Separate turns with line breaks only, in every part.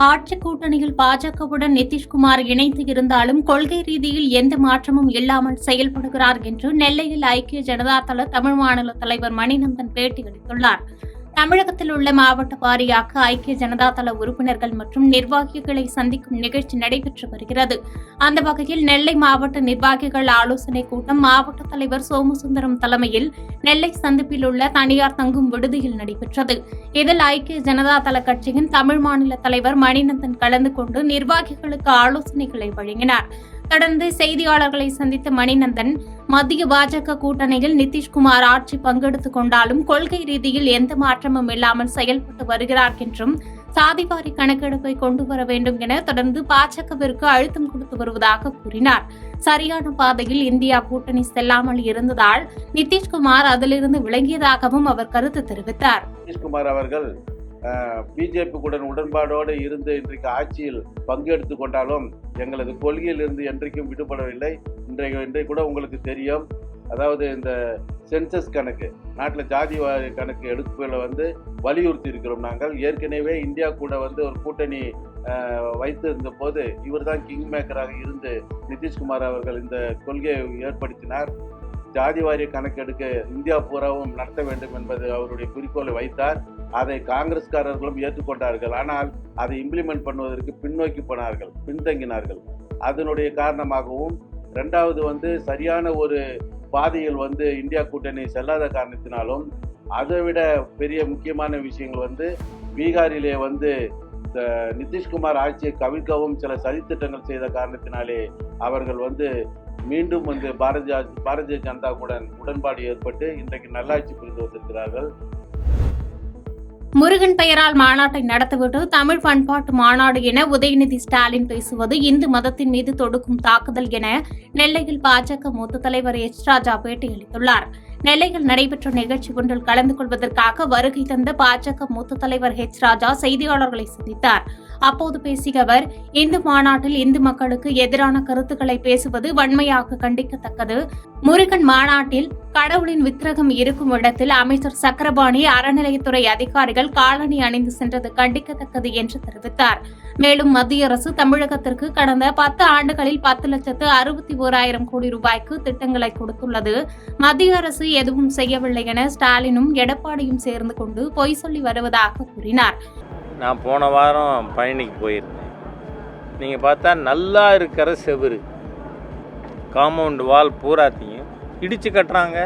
ஆட்சி கூட்டணியில் பாஜகவுடன் நிதிஷ்குமார் இணைந்து இருந்தாலும் கொள்கை ரீதியில் எந்த மாற்றமும் இல்லாமல் செயல்படுகிறார் என்று நெல்லையில் ஐக்கிய ஜனதா தள தமிழ் மாநில தலைவர் மணிநந்தன் பேட்டியளித்துள்ளார். தமிழகத்தில் உள்ள மாவட்ட வாரியாக ஐக்கிய ஜனதா தள உறுப்பினர்கள் மற்றும் நிர்வாகிகளை சந்திக்கும் நிகழ்ச்சி நடைபெற்று வருகிறது. அந்த வகையில் நெல்லை மாவட்ட நிர்வாகிகள் ஆலோசனைக் கூட்டம் மாவட்ட தலைவர் சோமசுந்தரம் தலைமையில் நெல்லை சந்திப்பில் உள்ள தனியார் தங்கும் விடுதியில் நடைபெற்றது. இதில் ஐக்கிய ஜனதா தள கட்சியின் தமிழ் மாநில தலைவர் மணிநந்தன் கலந்து கொண்டு நிர்வாகிகளுக்கு ஆலோசனைகளை வழங்கினார். தொடர்ந்து செய்தியாளர்களை சந்தித்த மணிநந்தன், மத்திய பாஜக கூட்டணியில் நிதிஷ்குமார் ஆட்சி பங்கெடுத்துக் கொண்டாலும் கொள்கை ரீதியில் எந்த மாற்றமும் இல்லாமல் செயல்பட்டு வருகிறார் என்றும், சாதிவாரி கணக்கெடுப்பை கொண்டு வர வேண்டும் என தொடர்ந்து பாஜகவிற்கு அழுத்தம் கொடுத்து வருவதாக கூறினார். சரியான பாதையில் இந்தியா கூட்டணி செல்லாமல் இருந்ததால் நிதிஷ்குமார் அதிலிருந்து விலகியதாகவும் அவர் கருத்து தெரிவித்தார்.
நிதிஷ்குமார் அவர்கள் பிஜேபியுடன் உடன்பாடோடு இருந்து இன்றைக்கு ஆட்சியில் பங்கெடுத்துக் கொண்டாலும் எங்களது கொள்கையில் இருந்து என்றைக்கும் விடுபடவில்லை. இன்றைக்கு கூட உங்களுக்கு தெரியும், அதாவது இந்த சென்சஸ் கணக்கு, நாட்டில் ஜாதி கணக்கு எடுப்புகளை வலியுறுத்தி இருக்கிறோம். நாங்கள் ஏற்கனவே இந்தியா கூட ஒரு கூட்டணி வைத்து இருந்த போது இவர் தான் கிங் மேக்கராக இருந்து நிதிஷ்குமார் அவர்கள் இந்த கொள்கையை ஏற்படுத்தினார். ஜாதி வாரிய கணக்கெடுக்க இந்தியா பூராவும் நடத்த வேண்டும் என்பது அவருடைய குறிக்கோளை வைத்தார். அதை காங்கிரஸ்காரர்களும் ஏற்றுக்கொண்டார்கள். ஆனால் அதை இம்ப்ளிமெண்ட் பண்ணுவதற்கு பின்தங்கினார்கள். அதனுடைய காரணமாகவும், இரண்டாவது சரியான ஒரு பாதையில் இந்தியா கூட்டணி செல்லாத காரணத்தினாலும், அதை விட பெரிய முக்கியமான விஷயங்கள் பீகாரிலே நிதிஷ்குமார் ஆட்சியை கவிழ்க்கவும் சில சதித்திட்டங்கள் செய்த காரணத்தினாலே அவர்கள் மீண்டும் பாரதிய ஜனதாவுடன் உடன்பாடு ஏற்பட்டு இன்றைக்கு நல்லாட்சி புரிந்து வந்திருக்கிறார்கள்.
முருகன் பெயரால் மாநாட்டை நடத்திவிட்டு தமிழ் பண்பாட்டு மாநாடு என உதயநிதி ஸ்டாலின் பேசுவது இந்து மதத்தின் மீது தொடுக்கும் தாக்குதல் என நெல்லையில் பாஜக மூத்த தலைவர் எச். ராஜா பேட்டியளித்துள்ளார். நெல்லையில் நடைபெற்ற நிகழ்ச்சி ஒன்றில் கலந்து கொள்வதற்காக வருகை தந்த பாஜக மூத்த தலைவர் எச். ராஜா செய்தியாளர்களை சந்தித்தார். அப்போது பேசிய அவர், இந்து மாநாட்டில் இந்து மக்களுக்கு எதிரான கருத்துக்களை பேசுவது வன்மையாக கண்டிக்கத்தக்கது. முருகன் மாநாட்டில் கடவுளின் விக்கிரகம் இருக்கும் இடத்தில் அமைச்சர் சக்கரபாணி, அறநிலையத்துறை அதிகாரிகள் காலணி அணிந்து சென்றது கண்டிக்கத்தக்கது என்று தெரிவித்தார். மேலும் மத்திய அரசு தமிழகத்திற்கு கடந்த 10 ஆண்டுகளில் 10,61,000 கோடி ரூபாய்க்கு திட்டங்களை கொடுத்துள்ளது. மத்திய அரசு எதுவும் செய்யவில்லை என ஸ்டாலினும் எடப்பாடியும் சேர்ந்து கொண்டு பொய் சொல்லி வருவதாக கூறினார்.
நான் போன வாரம் பழனிக்கு போயிருந்தேன். நீங்கள் பார்த்தா நல்லா இருக்கிற செவுரு, காம்பவுண்ட் வால் பூராத்தையும் இடித்து கட்டுறாங்க.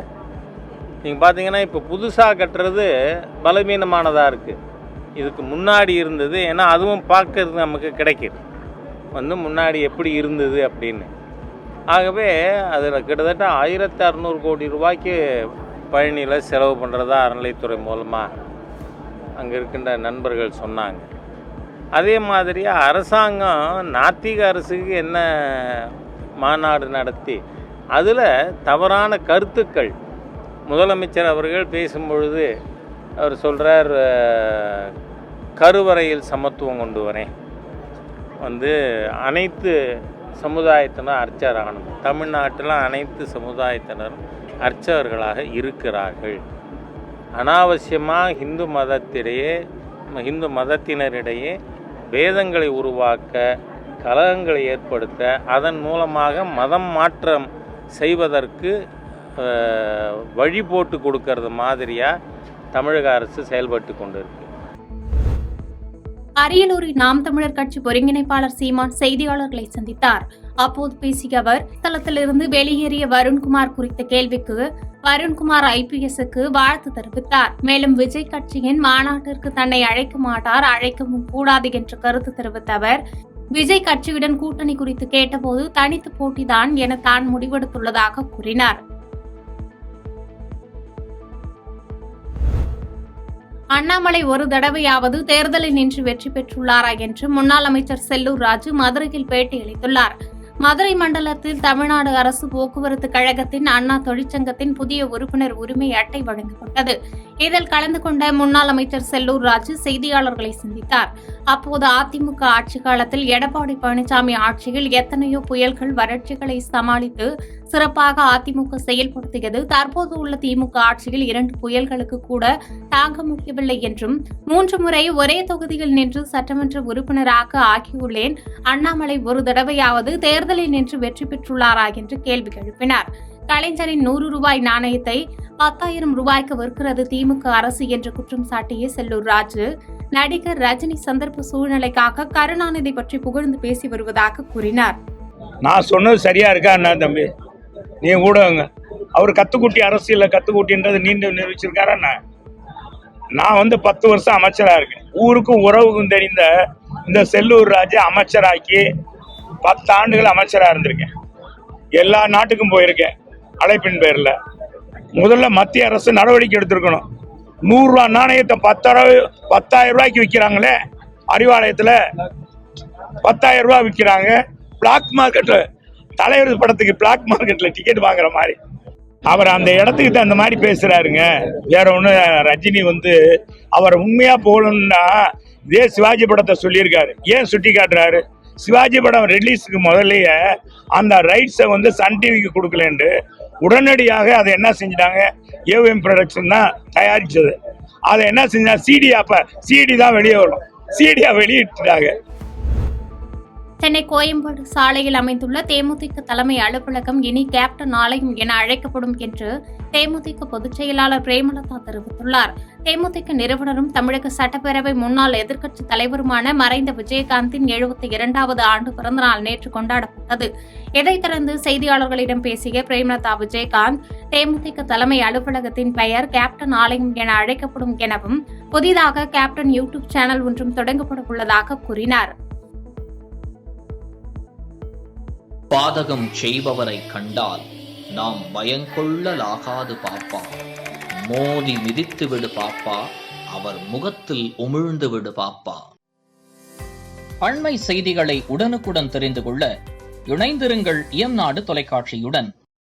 நீங்கள் பார்த்தீங்கன்னா இப்போ புதுசாக கட்டுறது பலவீனமானதாக இருக்குது. இதுக்கு முன்னாடி இருந்தது, ஏன்னா அதுவும் பார்க்கறது நமக்கு கிடைக்கிது முன்னாடி எப்படி இருந்தது அப்படின்னு. ஆகவே அதில் கிட்டத்தட்ட 1,600 கோடி ரூபாய்க்கு பழனியில் செலவு பண்ணுறதா அறநிலைத்துறை மூலமாக அங்கே இருக்கின்ற நண்பர்கள் சொன்னாங்க. அதே மாதிரியாக அரசாங்கம் நாத்திக அரசுக்கு என்ன மாநாடு நடத்தி அதில் தவறான கருத்துக்கள், முதலமைச்சர் அவர்கள் பேசும்பொழுது அவர் சொல்கிறார், கருவறையில் சமத்துவம் கொண்டு வரேன், அனைத்து சமுதாயத்தினரும் அர்ச்சகர் ஆகணும். தமிழ்நாட்டில் அனைத்து சமுதாயத்தினரும் அர்ச்சகர்களாக இருக்கிறார்கள். அனாவசியமாக இந்து மதத்தினரிடையே பேதங்களை உருவாக்க, கலகங்களை ஏற்படுத்த, அதன் மூலமாக மதம் மாற்றம் செய்வதற்கு வழி போட்டு கொடுக்கறது மாதிரியாக தமிழக அரசு செயல்பட்டு கொண்டிருக்கு.
அரியலூரில் நாம் தமிழர் கட்சி ஒருங்கிணைப்பாளர் சீமான் செய்தியாளர்களை சந்தித்தார். அப்போது பேசிய அவர், தளத்திலிருந்து வெளியேறிய வருண்குமார் குறித்த கேள்விக்கு வருண்குமார் IPSக்கு வாழ்த்து தெரிவித்தார். மேலும் விஜய் கட்சியின் மாநாட்டிற்கு தன்னை அழைக்க மாட்டார், அழைக்கவும் கூடாது என்று கருத்து தெரிவித்த அவர், விஜய் கட்சியுடன் கூட்டணி குறித்து கேட்டபோது தனித்து போட்டிதான் என தான் முடிவெடுத்துள்ளதாக கூறினார். அண்ணாமலை ஒரு தடவையாவது தேர்தலில் நின்று வெற்றி பெற்றுள்ளாரா என்று முன்னாள் அமைச்சர் செல்லூர் ராஜு மதுரையில் பேட்டியளித்துள்ளார். மதுரை மண்டலத்தில் தமிழ்நாடு அரசு போக்குவரத்து கழகத்தின் அண்ணா தொழிற்சங்கத்தின் புதிய உறுப்பினர் உரிமை அட்டை வழங்கப்பட்டது. இதில் கலந்து கொண்ட முன்னாள் அமைச்சர் செல்லூர் ராஜு செய்தியாளர்களை சந்தித்தார். அப்போது அதிமுக ஆட்சி காலத்தில் எடப்பாடி பழனிசாமி ஆட்சியில் எத்தனையோ புயல்கள், வறட்சிகளை சமாளித்து சிறப்பாக அதிமுக செயல்படுத்தியது. தற்போது உள்ள திமுக ஆட்சியில் 2 புயல்களுக்கு கூட தாங்க முடியவில்லை என்றும் 3 முறை ஒரே தொகுதியில் நின்று சட்டமன்ற உறுப்பினராக ஆகியுள்ளேன். அண்ணாமலை ஒரு தடவையாவது தேர்தலில் நின்று வெற்றி பெற்றுள்ளாரா என்று கேள்வி எழுப்பினார். கலைஞரின் 100 ரூபாய் நாணயத்தை 10,000 ரூபாய்க்கு விற்கிறது திமுக அரசு என்று குற்றம் சாட்டிய செல்லூர் ராஜு, நடிகர் ரஜினி சந்தர்ப்ப சூழ்நிலைக்காக கருணாநிதி பற்றி புகழ்ந்து பேசி வருவதாக கூறினார்.
நான் சொன்னது சரியா இருக்கா அண்ணா தம்பி? நீ ஊடகங்க அவர் கத்துக்குட்டி அரசியல கத்துக்குட்டின்றது நீண்டு நிரூபிச்சிருக்காரா? நான் 10 வருஷம் அமைச்சரா இருக்கேன். ஊருக்கும் உறவுக்கும் தெரிந்த இந்த செல்லூர் ராஜா அமைச்சராக்கி 10 ஆண்டுகள் அமைச்சரா இருந்திருக்கேன். எல்லா நாட்டுக்கும் போயிருக்கேன் அழைப்பின் பேர்ல. முதல்ல மத்திய அரசு நடவடிக்கை எடுத்திருக்கணும். 100 ரூபாய் நாணயத்தை 10,000 ரூபாய்க்கு விற்கிறாங்களே, அறிவாலயத்துல 10,000 ரூபாய் விற்கிறாங்க. பிளாக் மார்க்கெட்ல தலைவர் படத்துக்கு பிளாக் மார்க்கெட்ல டிக்கெட் வாங்குற மாதிரி அவர் அந்த இடத்துக்கு அந்த மாதிரி பேசுறாருங்க. வேற ஒண்ணு, ரஜினி அவர் உண்மையா போகணும்னா இதே சிவாஜி படத்தை சொல்லியிருக்காரு. ஏன் சுட்டி காட்டுறாரு? சிவாஜி படம் ரிலீஸுக்கு முதல்லயே அந்த ரைட்ஸை சன் டிவிக்கு கொடுக்கலன்னு உடனடியாக அதை என்ன செஞ்சிட்டாங்க, ஏவிஎம் ப்ரொடக்ஷன் தான் தயாரிச்சது. அதை என்ன செஞ்சா சிடி தான் வெளியே வரும், சிடியா வெளியிட்டாங்க.
சென்னை கோயம்பேடு சாலையில் அமைந்துள்ள தேமுதிக தலைமை அலுவலகம் இனி கேப்டன் ஆலயம் என அழைக்கப்படும் என்று தேமுதிக பொதுச் செயலாளர் பிரேமலதா தெரிவித்துள்ளார். தேமுதிக நிறுவனரும் தமிழக சட்டப்பேரவை முன்னாள் எதிர்க்கட்சித் தலைவருமான மறைந்த விஜயகாந்தின் 72வது ஆண்டு பிறந்தநாள் நேற்று கொண்டாடப்பட்டது. இதைத் தொடர்ந்து செய்தியாளர்களிடம் பேசிய பிரேமலதா, விஜயகாந்த் தேமுதிக தலைமை அலுவலகத்தின் பெயர் கேப்டன் ஆலயம் என அழைக்கப்படும் எனவும் புதிதாக கேப்டன் யூடியூப் சேனல் ஒன்றும் தொடங்கப்பட உள்ளதாக கூறினார்.
பாதகம் செய்பவரை கண்டால் நாம் பயங்கொள்ளலாகாது பாப்பா, மோதி மிதித்து விடு பாப்பா, அவர் முகத்தில் உமிழ்ந்து விடு பாப்பா. அண்மை செய்திகளை உடனுக்குடன் தெரிந்து கொள்ள இணைந்திருங்கள் இயம்நாடு தொலைக்காட்சியுடன்.